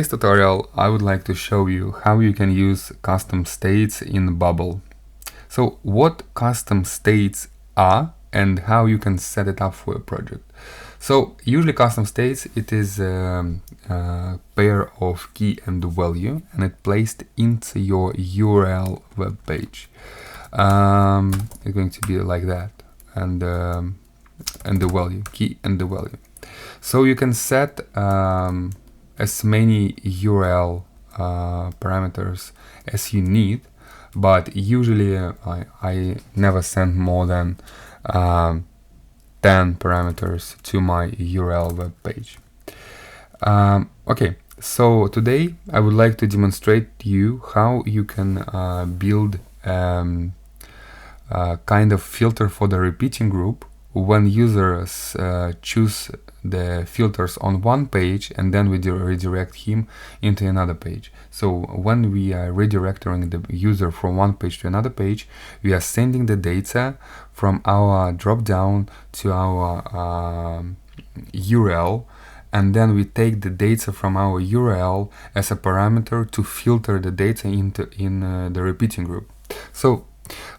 In this tutorial, I would like to show you how you can use custom states in Bubble. So what custom states are and how you can set it up for a project. So usually custom states, it is a pair of key and value, and it placed into your URL web page. It's going to be like that, and the value, key and the value. So you can set as many URL parameters as you need, but usually I never send more than 10 parameters to my URL web page. Okay, so today I would like to demonstrate to you how you can build kind of filter for the repeating group when users choose the filters on one page, and then we redirect him into another page. So when we are redirecting the user from one page to another page, we are sending the data from our drop down to our URL, and then we take the data from our URL as a parameter to filter the data in the repeating group. So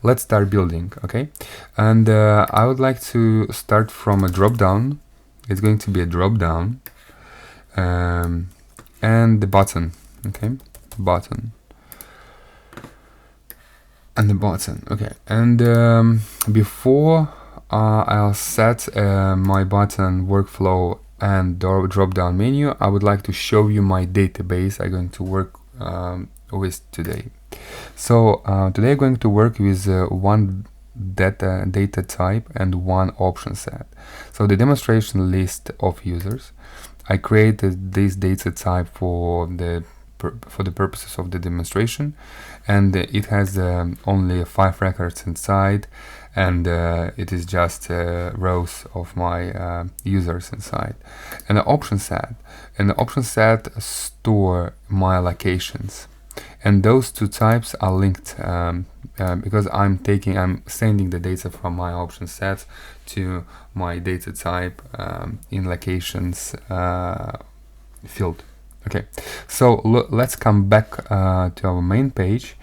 let's start building, okay? And I would like to start from a drop down. It's going to be a drop down and the button, okay? Button and the button, okay. And before I'll set my button workflow and drop down menu, I would like to show you my database I'm going to work with today. So today I'm going to work with one data type and one option set. So the demonstration list of users, I created this data type for the purposes of the demonstration, and it has only 5 records inside, and it is just rows of my users inside. And the option set store my locations, and those two types are linked because I'm sending the data from my option set to my data type in locations field. Okay, so let's come back to our main page,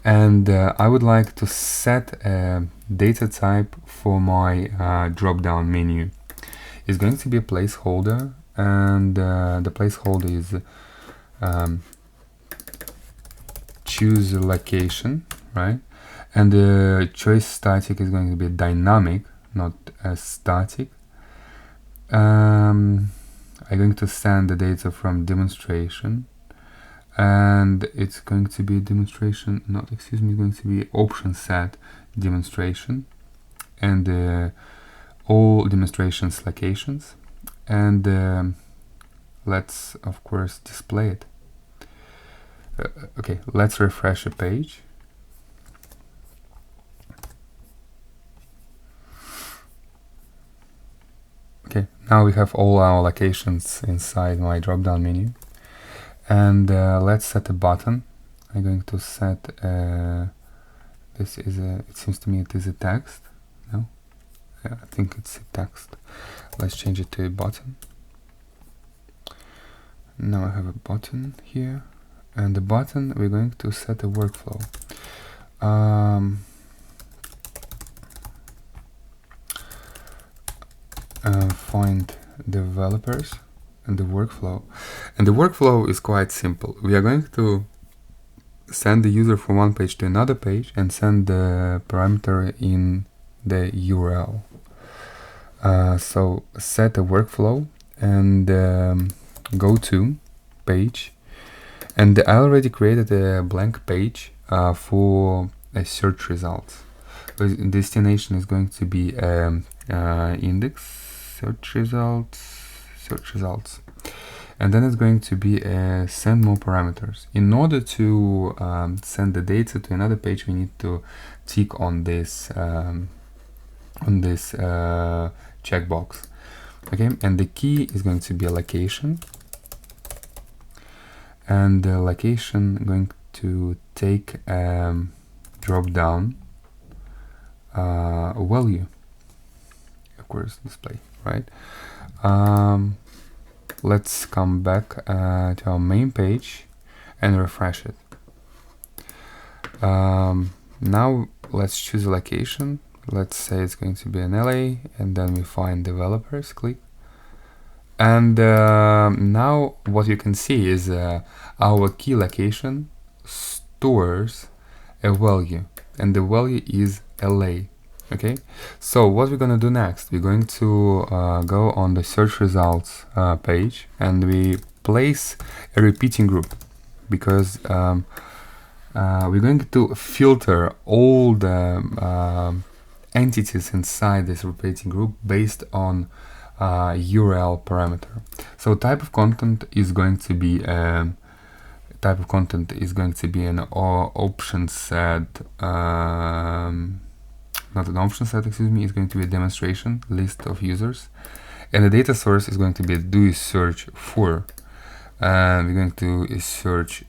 and I would like to set a data type for my drop-down menu. It's going to be a placeholder, and the placeholder is choose a location, right? And the choice static is going to be dynamic, not static. I'm going to send the data from demonstration, and it's going to be demonstration, it's going to be option set demonstration, and all demonstrations locations, and let's of course display it. Okay, let's refresh a page. Okay, now we have all our locations inside my drop-down menu, and let's set a button. I'm going to set this is it seems to me it is a text. No, yeah, I think it's a text. Let's change it to a button. Now I have a button here, and the button we're going to set a workflow. Find developers and the workflow, and the workflow is quite simple. We are going to send the user from one page to another page and send the parameter in the URL. So set a workflow and go to page, and I already created a blank page for a search results. The destination is going to be index search results, and then it's going to be send more parameters. In order to send the data to another page, we need to tick on this checkbox. Okay, and the key is going to be a location, and the location going to take drop down value, of course, display, right? let's come back to our main page and refresh it. Now let's choose a location. Let's say it's going to be in LA, and then we find developers, click. And now what you can see is our key location stores a value, and the value is LA. Okay, so what we're gonna do next, we're going to go on the search results page, and we place a repeating group, because we're going to filter all the entities inside this repeating group based on URL parameter. So type of content is going to be an option set, not an option set, excuse me, it's going to be a demonstration list of users, and the data source is going to be do search for, and we're going to search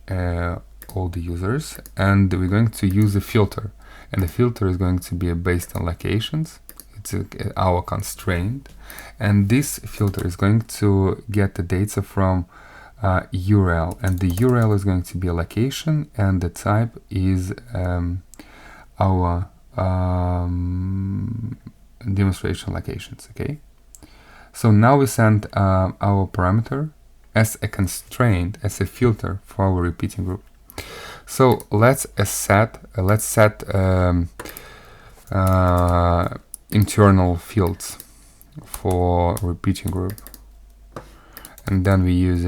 all the users, and we're going to use a filter, and the filter is going to be based on locations. It's our constraint, and this filter is going to get the data from URL, and the URL is going to be a location, and the type is our demonstration locations. Okay, so now we send our parameter as a constraint, as a filter for our repeating group. So let's set internal fields for repeating group, and then we use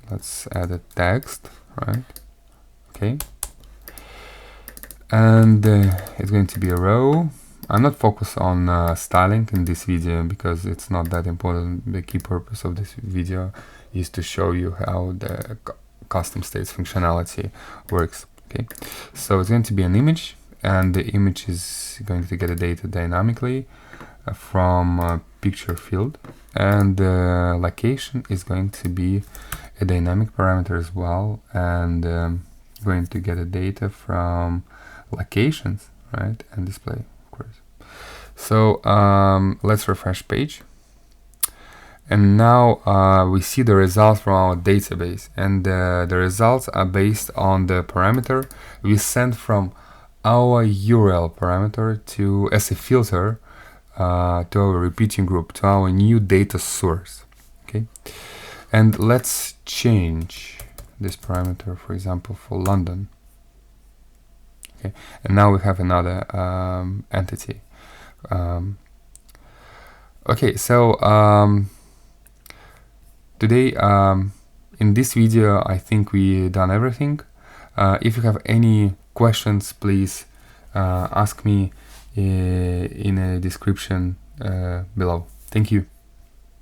let's add a text, right? Okay, and it's going to be a row. I'm not focused on styling in this video because it's not that important. The key purpose of this video is to show you how the custom states functionality works. Okay, so it's going to be an image, and the image is going to get the data dynamically from picture field, and the location is going to be a dynamic parameter as well, and going to get the data from locations, right, and display, of course. So let's refresh page, and now we see the results from our database, and the results are based on the parameter we sent from our URL parameter to as a filter to our repeating group, to our new data source. Okay, and let's change this parameter, for example, for London. Okay, and now we have another entity. Okay, so today in this video I think we done everything. If you have any questions, please ask me in a description below. Thank you.